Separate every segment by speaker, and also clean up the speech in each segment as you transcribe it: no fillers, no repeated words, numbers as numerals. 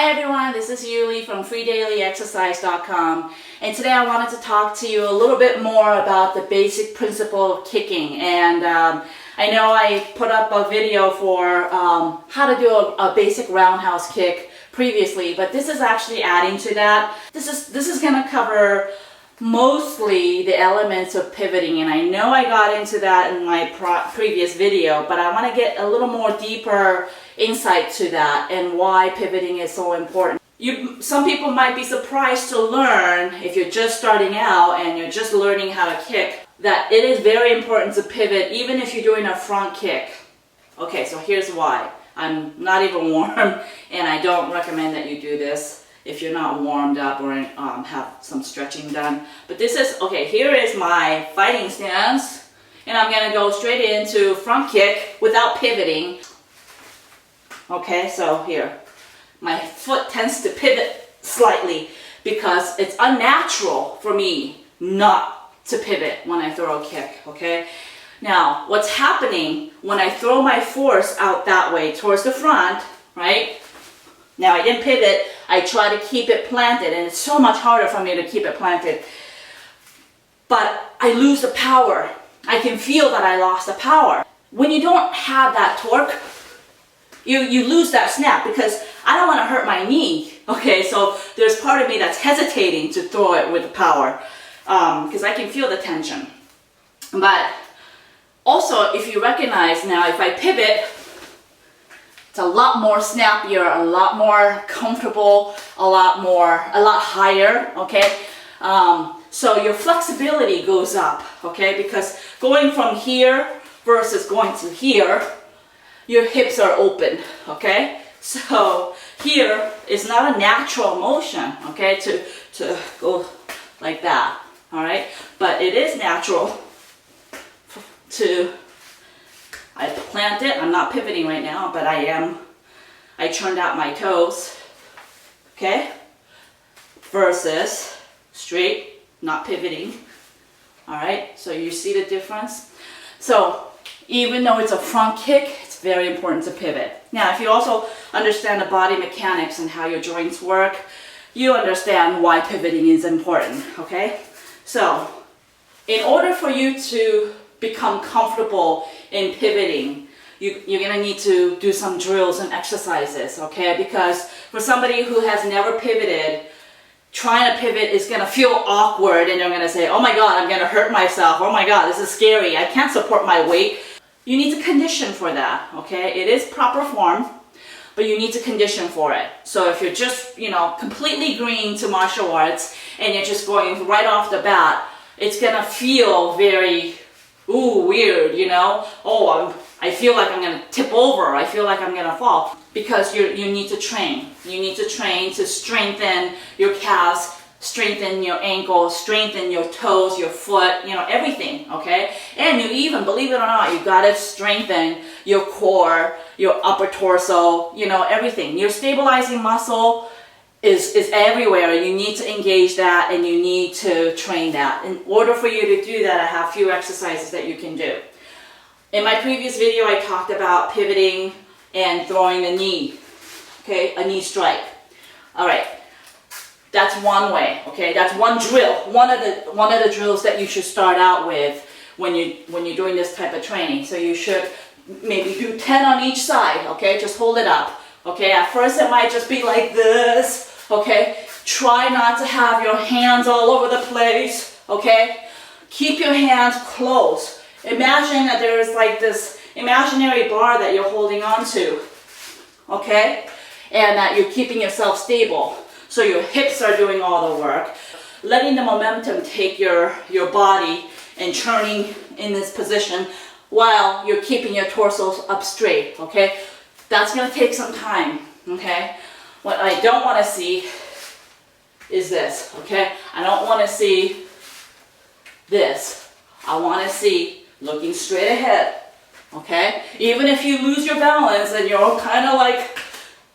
Speaker 1: Hi everyone, this is Yuli from freedailyexercise.com, and today I wanted to talk to you a little bit more about the basic principle of kicking. And I know I put up a video for how to do a basic roundhouse kick previously, but this is actually adding to that. This is going to cover mostly the elements of pivoting, and I know I got into that in my previous video, but I want to get a little more deeper insight to that and why pivoting is so important. Some people might be surprised to learn, if you're just starting out and you're just learning how to kick, that it is very important to pivot even if you're doing a front kick. Okay, so here's why. I'm not even warm, and I don't recommend that you do this if you're not warmed up or have some stretching done. But this is, okay, here is my fighting stance, and I'm going to go straight into front kick without pivoting. Okay, so here, my foot tends to pivot slightly because it's unnatural for me not to pivot when I throw a kick, okay? Now, what's happening when I throw my force out that way towards the front, right? Now, I didn't pivot, I try to keep it planted, and it's so much harder for me to keep it planted. But I lose the power. I can feel that I lost the power. When you don't have that torque, you lose that snap, because I don't want to hurt my knee. Okay, so there's part of me that's hesitating to throw it with power because I can feel the tension. But also, if you recognize now, if I pivot, it's a lot more snappier, a lot more comfortable, a lot higher, okay? So your flexibility goes up, okay? Because going from here versus going to here, your hips are open, okay? So here is not a natural motion, okay, to go like that, all right? But it is natural I plant it. I'm not pivoting right now, but I turned out my toes, okay? Versus straight, not pivoting, all right? So you see the difference? So even though it's a front kick, it's very important to pivot. Now, if you also understand the body mechanics and how your joints work, you understand why pivoting is important, okay? So in order for you to become comfortable in pivoting, you're going to need to do some drills and exercises, okay? Because for somebody who has never pivoted, trying to pivot is going to feel awkward, and they're going to say, oh my God, I'm going to hurt myself. Oh my God, this is scary. I can't support my weight. You need to condition for that, okay? It is proper form, but you need to condition for it. So if you're just, completely green to martial arts and you're just going right off the bat, it's going to feel very weird, Oh, I feel like I'm going to tip over. I feel like I'm going to fall. Because you need to train. You need to train to strengthen your calves, strengthen your ankles, strengthen your toes, your foot, everything, okay? And you even, believe it or not, you got to strengthen your core, your upper torso, everything. Your stabilizing muscle is everywhere. You need to engage that, and you need to train that. In order for you to do that, I have a few exercises that you can do. In my previous video, I talked about pivoting and throwing the knee, okay, a knee strike. All right, that's one way, okay, that's one drill, one of the drills that you should start out with when you're doing this type of training. So you should maybe do 10 on each side, okay, just hold it up, okay. At first it might just be like this. Okay, try not to have your hands all over the place, okay? Keep your hands close. Imagine that there is like this imaginary bar that you're holding on to, okay? And that you're keeping yourself stable. So your hips are doing all the work. Letting the momentum take your body and churning in this position while you're keeping your torso up straight, okay? That's gonna take some time, okay? What I don't want to see is this, okay? I don't want to see this. I want to see looking straight ahead, okay? Even if you lose your balance and you're kind of like,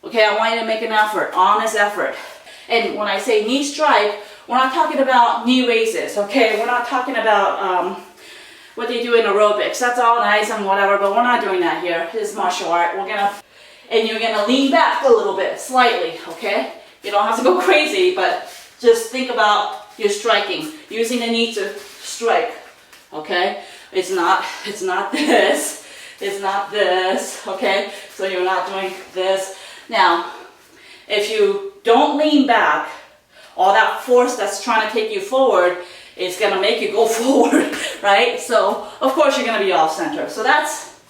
Speaker 1: okay, I want you to make an effort, honest effort. And when I say knee strike, we're not talking about knee raises, okay? We're not talking about what they do in aerobics. That's all nice and whatever, but we're not doing that here. This is martial art. We're going to and you're gonna lean back a little bit, slightly, okay? You don't have to go crazy, but just think about your striking, using the knee to strike, okay? It's not this, it's not this, okay? So you're not doing this. Now, if you don't lean back, all that force that's trying to take you forward is gonna make you go forward, right? So, of course, you're gonna be off center. So that's,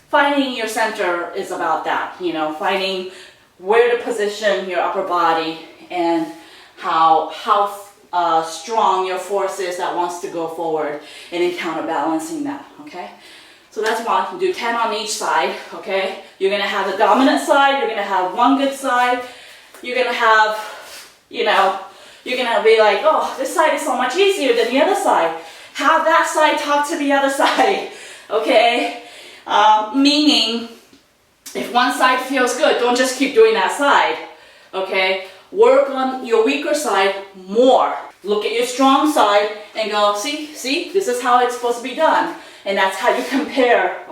Speaker 1: finding your center is about that, you know, finding where to position your upper body and how strong your force is that wants to go forward, and then counterbalancing that, okay? So that's one. Do 10 on each side, okay? You're gonna have the dominant side, you're gonna have one good side, you're gonna have, you know, you're gonna be like, oh, this side is so much easier than the other side. Have that side talk to the other side, okay? Meaning, if one side feels good, don't just keep doing that side, okay? Work on your weaker side more. Look at your strong side and go, see, this is how it's supposed to be done. And that's how you compare.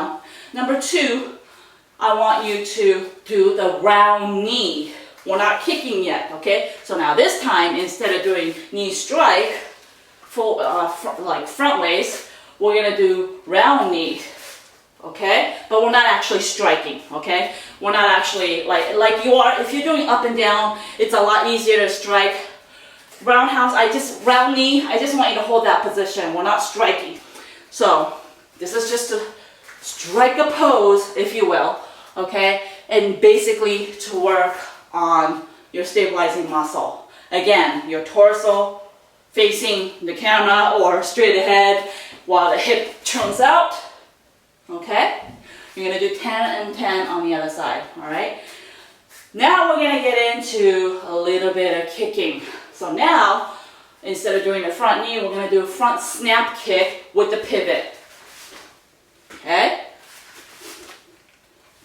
Speaker 1: Number 2, I want you to do the round knee. We're not kicking yet, okay? So now this time, instead of doing knee strike, full, like front waist, we're gonna do round knee, okay? But we're not actually striking, okay? We're not actually, like you are, if you're doing up and down, it's a lot easier to strike. Roundhouse, round knee, I just want you to hold that position. We're not striking. So, this is just to strike a pose, if you will, okay? And basically to work on your stabilizing muscle. Again, your torso facing the camera or straight ahead while the hip turns out, okay? You're gonna do 10 and 10 on the other side, all right? Now we're gonna get into a little bit of kicking. So now, instead of doing the front knee, we're gonna do a front snap kick with the pivot, okay?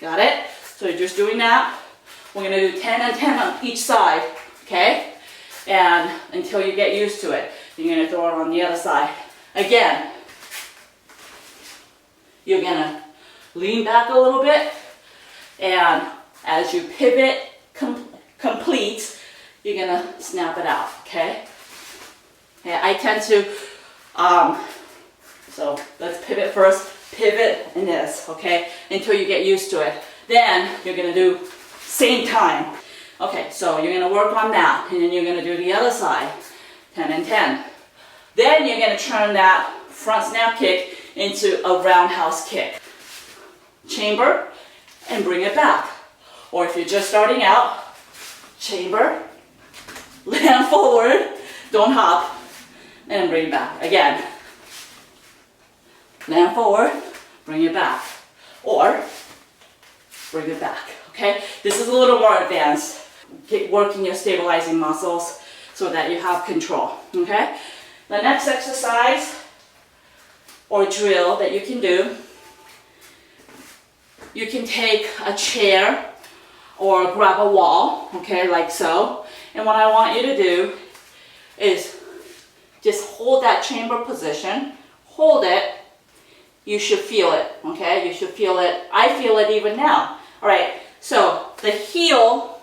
Speaker 1: Got it? So you're just doing that. We're gonna do 10 and 10 on each side, okay? And until you get used to it, you're gonna throw it on the other side. Again, you're gonna lean back a little bit, and as you pivot complete, you're gonna snap it out, okay? Yeah, I tend to, so let's pivot first, pivot and this, okay? Until you get used to it. Then you're gonna do same time. Okay, so you're gonna work on that, and then you're gonna do the other side, 10 and 10. Then you're gonna turn that front snap kick into a roundhouse kick. Chamber, and bring it back. Or if you're just starting out, chamber, land forward, don't hop, and bring it back. Again, land forward, bring it back. Or, bring it back, okay? This is a little more advanced. Get working your stabilizing muscles so that you have control, okay? The next exercise or drill that you can do, you can take a chair or grab a wall, okay, like so. And what I want you to do is just hold that chamber position, hold it. You should feel it, okay? You should feel it. I feel it even now. All right, so the heel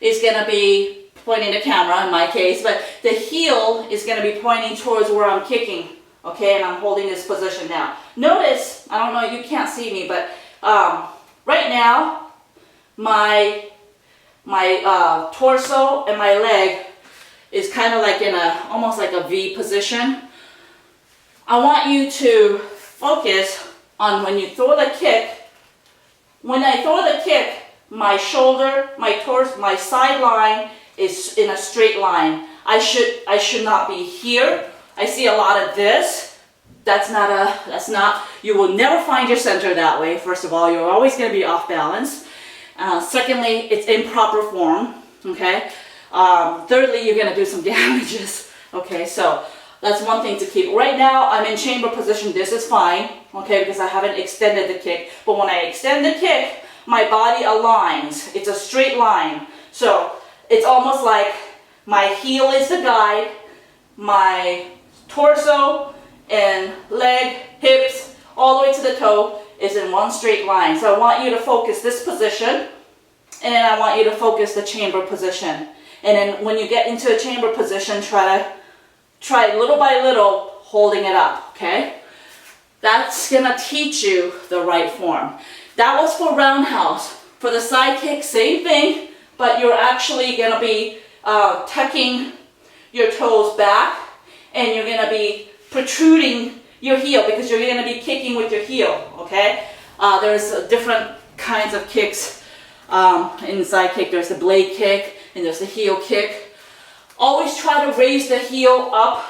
Speaker 1: is gonna be pointing the camera in my case, but the heel is gonna be pointing towards where I'm kicking, okay? And I'm holding this position now. Notice, I don't know, you can't see me, but right now, my torso and my leg is kind of like in almost like a V position. I want you to focus on when you throw the kick. When I throw the kick, my shoulder, my torso, my side line is in a straight line. I should not be here. I see a lot of this. That's not, you will never find your center that way. First of all, you're always going to be off balance. Secondly, it's improper form, okay? Thirdly, you're going to do some damages, okay? So that's one thing to keep. Right now, I'm in chamber position. This is fine, okay, because I haven't extended the kick. But when I extend the kick, my body aligns. It's a straight line. So it's almost like my heel is the guide, my torso and leg, hips, all the way to the toe is in one straight line. So I want you to focus this position, and then I want you to focus the chamber position. And then when you get into a chamber position, try little by little holding it up, okay? That's gonna teach you the right form. That was for roundhouse. For the side kick, same thing, but you're actually gonna be tucking your toes back, and you're gonna be protruding your heel because you're gonna be kicking with your heel, okay? There's different kinds of kicks. In the side kick, there's the blade kick, and there's the heel kick. Always try to raise the heel up,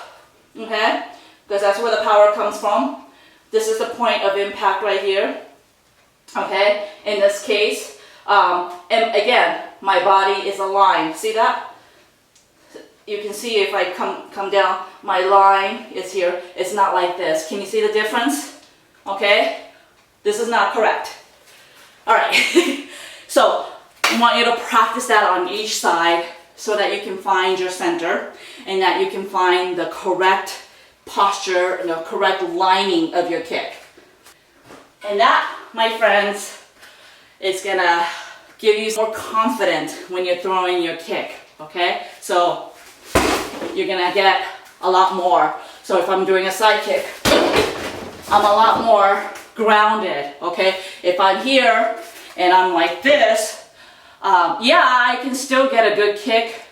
Speaker 1: okay? Because that's where the power comes from. This is the point of impact right here, okay? In this case, and again, my body is aligned. See that? You can see if I come down, my line is here. It's not like this. Can you see the difference? Okay? This is not correct. All right. So I want you to practice that on each side so that you can find your center and that you can find the correct posture and the correct lining of your kick. And that, my friends, is gonna give you more confidence when you're throwing your kick, okay? So you're gonna get a lot more. So if I'm doing a side kick, I'm a lot more grounded, okay? If I'm here and I'm like this, yeah, I can still get a good kick,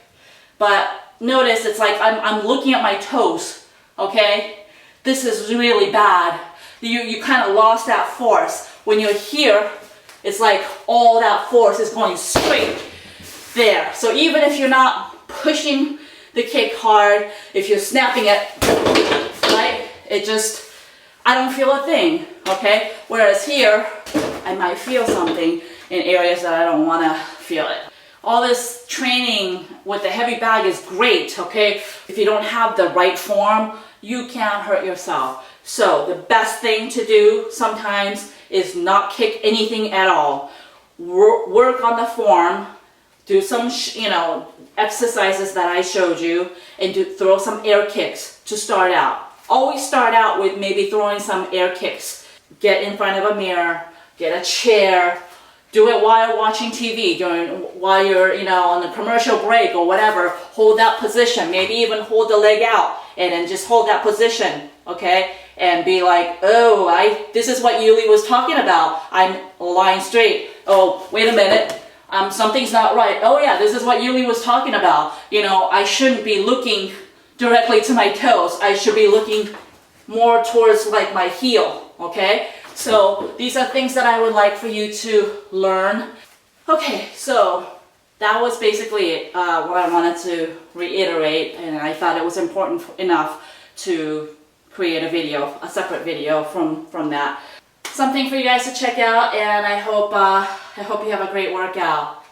Speaker 1: but notice it's like I'm looking at my toes, okay? This is really bad. You kind of lost that force. When you're here, it's like all that force is going straight there. So even if you're not pushing the kick hard, if you're snapping it, right, it just, I don't feel a thing, okay? Whereas here, I might feel something in areas that I don't want to feel it. All this training with the heavy bag is great, okay? If you don't have the right form, you can hurt yourself. So the best thing to do sometimes is not kick anything at all. Work on the form, do some, exercises that I showed you, and throw some air kicks to start out. Always start out with maybe throwing some air kicks. Get in front of a mirror, get a chair, do it while you're watching TV, while you're, on the commercial break or whatever. Hold that position, maybe even hold the leg out and then just hold that position, okay? And be like, oh, this is what Yuli was talking about. I'm lying straight. Oh, wait a minute. Something's not right. Oh yeah, this is what Yuli was talking about. I shouldn't be looking directly to my toes. I should be looking more towards like my heel, okay? So these are things that I would like for you to learn. Okay, so that was basically what I wanted to reiterate, and I thought it was important enough to create a video, a separate video from that. Something for you guys to check out, and I hope you have a great workout.